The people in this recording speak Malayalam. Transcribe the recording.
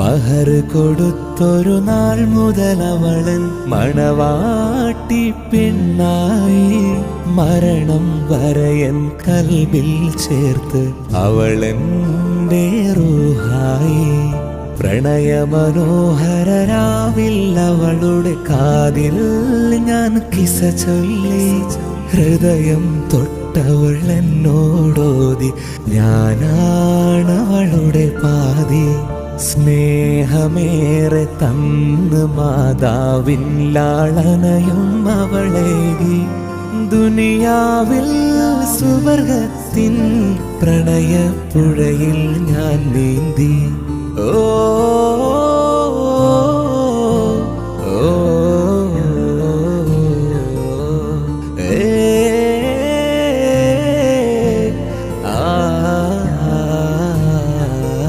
മഹർ കൊടുത്തൊരു നാൾ മുതൽ അവളൻ മണവാട്ടി പെണ്ണായി. മരണം വരയൻ കൽബിൽ ചേർത്ത് അവളെന്റെ റൂഹായി. പ്രണയമനോഹരരാവിൽ അവളുടെ കാതിൽ ഞാൻ കിസ ചൊല്ലി. ഹൃദയം തൊട്ടവൾ എന്നോടോതി ഞാനാണവളുടെ പാതി. സ്നേഹമേറെ തന്ന് മാതാവിൻ ലാളനയും അവളേകി. ദുനിയാവിൽ സുവർഗത്തിൻ പ്രണയപ്പുഴയിൽ ഞാൻ നീന്തി. ഓ